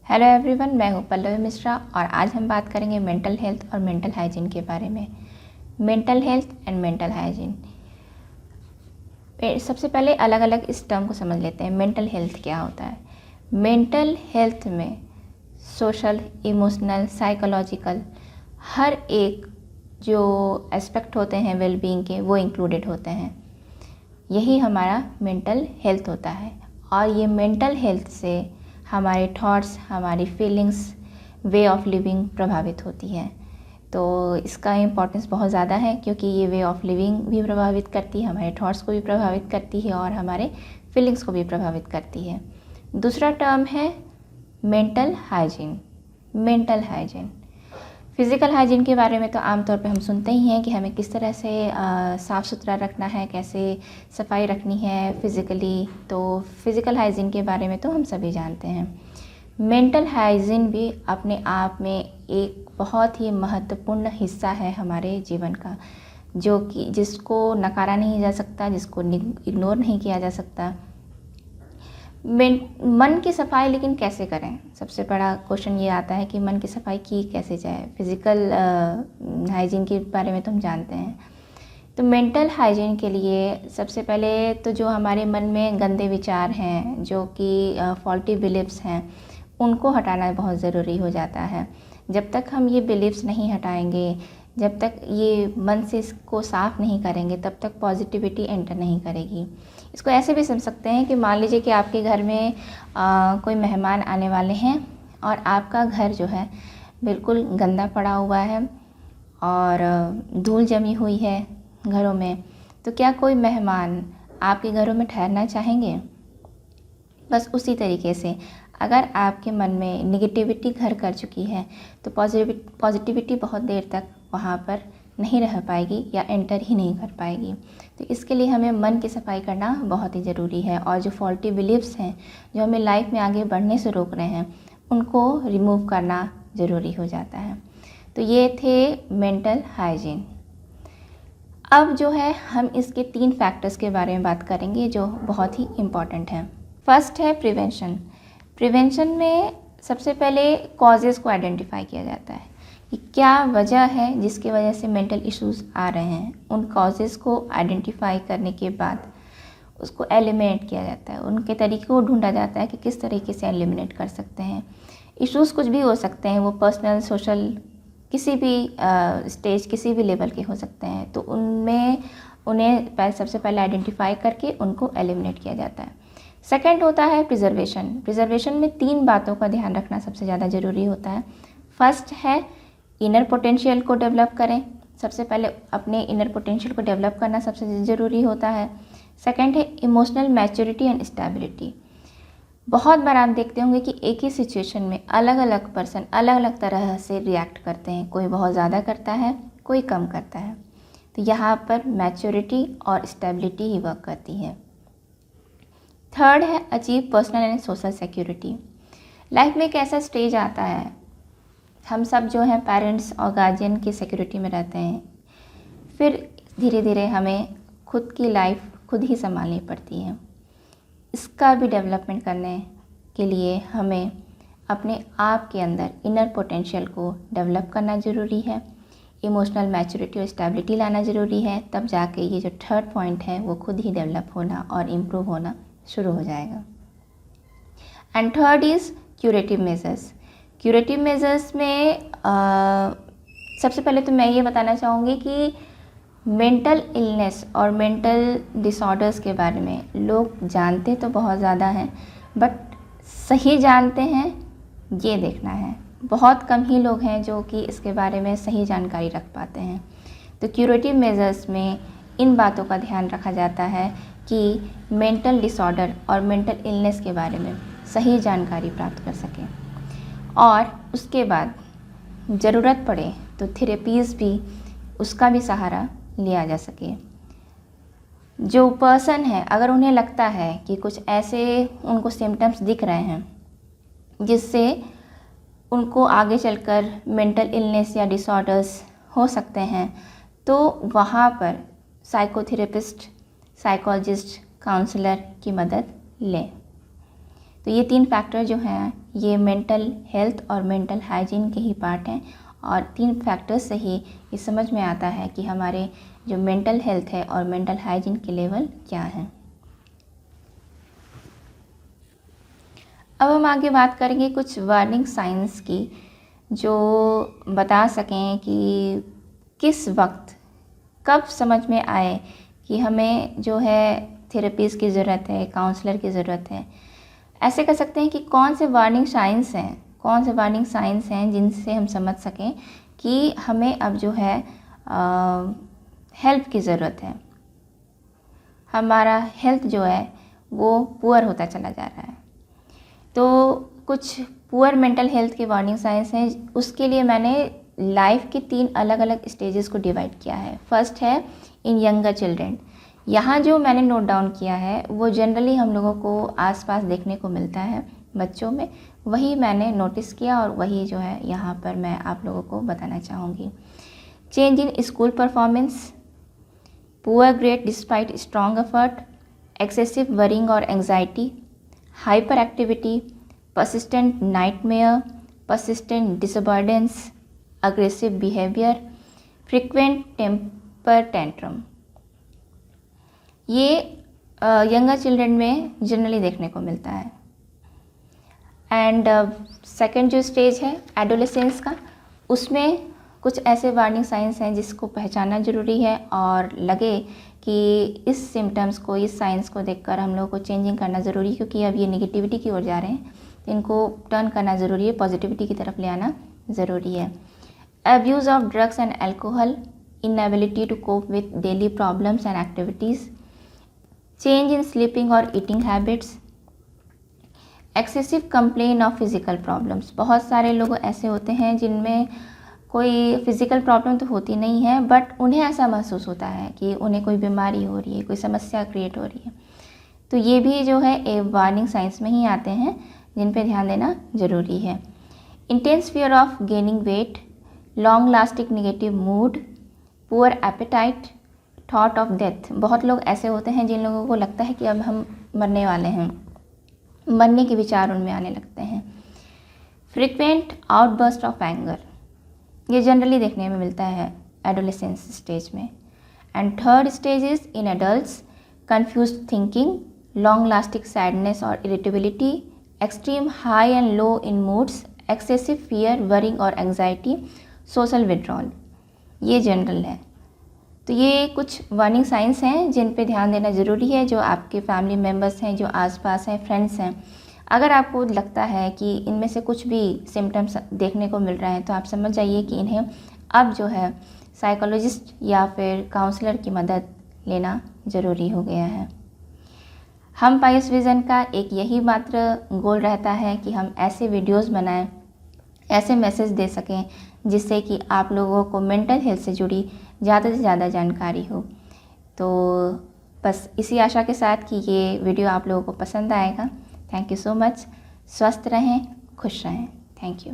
Hello everyone, मैं हूं पल्लवी मिश्रा और आज हम बात करेंगे मेंटल हेल्थ और मेंटल हाइजीन के बारे में। Mental health and mental hygiene, सबसे पहले अलग अलग इस टर्म को समझ लेते हैं। मेंटल हेल्थ क्या होता है? मेंटल हेल्थ में सोशल, इमोशनल, साइकोलॉजिकल हर एक जो एस्पेक्ट होते हैं वेलबींग के, वो इंक्लूडेड होते हैं। यही हमारा मेंटल हेल्थ होता है। और ये मेंटल हेल्थ से हमारे थॉट्स, हमारी फीलिंग्स, वे ऑफ लिविंग प्रभावित होती है। तो इसका इम्पोर्टेंस बहुत ज़्यादा है, क्योंकि ये वे ऑफ लिविंग भी प्रभावित करती है, हमारे थॉट्स को भी प्रभावित करती है और हमारे फीलिंग्स को भी प्रभावित करती है। दूसरा टर्म है mental hygiene. Mental hygiene, physical hygiene के बारे में तो आमतौर पे हम सुनते ही हैं कि हमें किस तरह से साफ़ सुथरा रखना है, कैसे सफाई रखनी है फिज़िकली। तो फिज़िकल हाइजीन के बारे में तो हम सभी जानते हैं। मेंटल हाइजीन भी अपने आप में एक बहुत ही महत्वपूर्ण हिस्सा है हमारे जीवन का, जो कि जिसको नकारा नहीं जा सकता, जिसको इग्नोर नहीं किया जा सकता। मन की सफाई लेकिन कैसे करें? सबसे बड़ा क्वेश्चन ये आता है कि मन की सफाई की कैसे जाए। फिज़िकल हाइजीन के बारे में तो हम जानते हैं। तो मेंटल हाइजीन के लिए सबसे पहले तो जो हमारे मन में गंदे विचार हैं, जो कि फॉल्टी बिलीव्स हैं, उनको हटाना बहुत ज़रूरी हो जाता है। जब तक हम ये बिलीव्स नहीं हटाएंगे, जब तक ये मन से इसको साफ़ नहीं करेंगे, तब तक पॉजिटिविटी एंटर नहीं करेगी। इसको ऐसे भी समझ सकते हैं कि मान लीजिए कि आपके घर में कोई मेहमान आने वाले हैं और आपका घर जो है बिल्कुल गंदा पड़ा हुआ है और धूल जमी हुई है घरों में, तो क्या कोई मेहमान आपके घरों में ठहरना चाहेंगे? बस उसी तरीके से अगर आपके मन में निगेटिविटी घर कर चुकी है, तो पॉजिटिविटी बहुत देर तक वहाँ पर नहीं रह पाएगी या एंटर ही नहीं कर पाएगी। तो इसके लिए हमें मन की सफाई करना बहुत ही ज़रूरी है। और जो फॉल्टी बिलीव्स हैं, जो हमें लाइफ में आगे बढ़ने से रोक रहे हैं, उनको रिमूव करना ज़रूरी हो जाता है। तो ये थे मेंटल हाइजीन। अब जो है हम इसके 3 फैक्टर्स के बारे में बात करेंगे जो बहुत ही इम्पॉर्टेंट हैं। फर्स्ट है प्रिवेंशन। प्रिवेंशन में सबसे पहले कॉजेज़ को आइडेंटिफाई किया जाता है कि क्या वजह है जिसकी वजह से मेंटल इश्यूज़ आ रहे हैं। उन कॉजेज़ को आइडेंटिफाई करने के बाद उसको एलिमिनेट किया जाता है, उनके तरीके को ढूंढा जाता है कि किस तरीके से एलिमिनेट कर सकते हैं। इश्यूज़ कुछ भी हो सकते हैं, वो पर्सनल, सोशल, किसी भी स्टेज, किसी भी लेवल के हो सकते हैं। तो उनमें उन्हें सबसे पहले आइडेंटिफाई करके उनको एलिमिनेट किया जाता है। सेकेंड होता है प्रिजर्वेशन। प्रिजर्वेशन में 3 बातों का ध्यान रखना सबसे ज़्यादा ज़रूरी होता है। फर्स्ट है इनर पोटेंशियल को डेवलप करें। सबसे पहले अपने इनर पोटेंशियल को डेवलप करना सबसे ज़रूरी होता है। सेकंड है इमोशनल मैच्योरिटी एंड स्टेबिलिटी। बहुत बार आप देखते होंगे कि एक ही सिचुएशन में अलग अलग पर्सन अलग अलग तरह से रिएक्ट करते हैं। कोई बहुत ज़्यादा करता है, कोई कम करता है। तो यहाँ पर मैच्योरिटी और स्टेबिलिटी ही वर्क करती है। थर्ड है achieve personal and social security. Life में एक ऐसा स्टेज आता है, हम सब जो हैं पेरेंट्स और गार्जियन की सिक्योरिटी में रहते हैं, फिर धीरे धीरे हमें खुद की लाइफ खुद ही संभालनी पड़ती है। इसका भी डेवलपमेंट करने के लिए हमें अपने आप के अंदर इनर पोटेंशियल को डेवलप करना ज़रूरी है। इमोशनल मैच्योरिटी और स्टेबिलिटी लाना ज़रूरी है। तब जाके ये जो थर्ड पॉइंट है वो खुद ही डेवलप होना और इम्प्रूव होना शुरू हो जाएगा। And third is curative measures. Curative measures में सबसे पहले तो मैं ये बताना चाहूँगी कि मेंटल इलनेस और मेंटल डिसऑर्डर्स के बारे में लोग जानते तो बहुत ज़्यादा हैं, बट सही जानते हैं ये देखना है। बहुत कम ही लोग हैं जो कि इसके बारे में सही जानकारी रख पाते हैं। तो क्यूरेटिव मेजर्स में इन बातों का ध्यान रखा जाता है कि मेंटल डिसऑर्डर और मेंटल इलनेस के बारे में सही जानकारी प्राप्त कर सकें, और उसके बाद ज़रूरत पड़े तो थेरेपीज़ भी, उसका भी सहारा लिया जा सके। जो पर्सन है, अगर उन्हें लगता है कि कुछ ऐसे उनको सिम्टम्स दिख रहे हैं जिससे उनको आगे चलकर मेंटल इलनेस या डिसऑर्डर्स हो सकते हैं, तो वहाँ पर साइकोथेरेपिस्ट, साइकोलॉजिस्ट, काउंसलर की मदद लें। तो ये 3 फैक्टर जो हैं ये मेंटल हेल्थ और मेंटल हाइजीन के ही पार्ट हैं, और 3 फैक्टर्स से ही ये समझ में आता है कि हमारे जो मेंटल हेल्थ है और मेंटल हाइजीन के लेवल क्या हैं। अब हम आगे बात करेंगे कुछ वार्निंग साइंस की, जो बता सकें कि किस वक्त कब समझ में आए कि हमें जो है थेरेपीज़ की ज़रूरत है, काउंसलर की ज़रूरत है। ऐसे कर सकते हैं कि कौन से वार्निंग साइंस हैं जिनसे हम समझ सकें कि हमें अब जो है हेल्प की ज़रूरत है, हमारा हेल्थ जो है वो पुअर होता चला जा रहा है। तो कुछ पुअर मेंटल हेल्थ के वार्निंग साइंस हैं, उसके लिए मैंने लाइफ की 3 अलग अलग स्टेजेस को डिवाइड किया है। फर्स्ट है इन यंगर चिल्ड्रेन। यहाँ जो मैंने नोट डाउन किया है वो जनरली हम लोगों को आसपास देखने को मिलता है बच्चों में, वही मैंने नोटिस किया और वही जो है यहाँ पर मैं आप लोगों को बताना चाहूँगी। Change in school performance, poor grade despite strong effort, excessive worrying और anxiety, hyper activity, persistent nightmare, persistent disobedience, aggressive behavior, frequent temper tantrum। ये यंगर चिल्ड्रन में जनरली देखने को मिलता है। एंड सेकंड जो स्टेज है एडोलेसेंस का, उसमें कुछ ऐसे वार्निंग साइंस हैं जिसको पहचानना ज़रूरी है, और लगे कि इस सिम्टम्स को, इस साइंस को देखकर हम लोगों को चेंजिंग करना ज़रूरी है, क्योंकि अब ये नेगेटिविटी की ओर जा रहे हैं, तो इनको टर्न करना ज़रूरी है, पॉजिटिविटी की तरफ ले आना ज़रूरी है। Abuse of drugs and alcohol, inability to cope with daily problems and activities, change in sleeping और eating habits, excessive complain of physical problems. बहुत सारे लोग ऐसे होते हैं जिनमें कोई फिज़िकल प्रॉब्लम तो होती नहीं है, बट उन्हें ऐसा महसूस होता है कि उन्हें कोई बीमारी हो रही है, कोई समस्या क्रिएट हो रही है। तो ये भी जो है ए वार्निंग साइंस में ही आते हैं, जिन पे ध्यान देना ज़रूरी है। Intense fear of gaining weight, long lasting negative mood, poor appetite, thought of death. बहुत लोग ऐसे होते हैं जिन लोगों को लगता है कि अब हम मरने वाले हैं, मरने के विचार उनमें आने लगते हैं। फ्रिक्वेंट आउटबर्स्ट ऑफ एंगर, ये जनरली देखने में मिलता है एडोलेसेंस स्टेज में। And third stage is in adults, confused thinking, long lasting sadness और irritability, extreme high and low in moods, excessive fear, worrying और एंग्जाइटी, सोशल विड्रॉल। ये general है। तो ये कुछ वार्निंग साइंस हैं जिन पे ध्यान देना ज़रूरी है, जो आपके फैमिली मेम्बर्स हैं, जो आसपास हैं, फ्रेंड्स हैं। अगर आपको लगता है कि इनमें से कुछ भी सिम्टम्स देखने को मिल रहे हैं, तो आप समझ जाइए कि इन्हें अब जो है साइकोलॉजिस्ट या फिर काउंसलर की मदद लेना ज़रूरी हो गया है। हम पायस विज़न का एक यही मात्र गोल रहता है कि हम ऐसे वीडियोस बनाएं, ऐसे मैसेज दे सकें जिससे कि आप लोगों को मेंटल हेल्थ से जुड़ी ज़्यादा से ज़्यादा जानकारी हो। तो बस इसी आशा के साथ कि ये वीडियो आप लोगों को पसंद आएगा। Thank you so much. स्वस्थ रहें, खुश रहें। Thank you.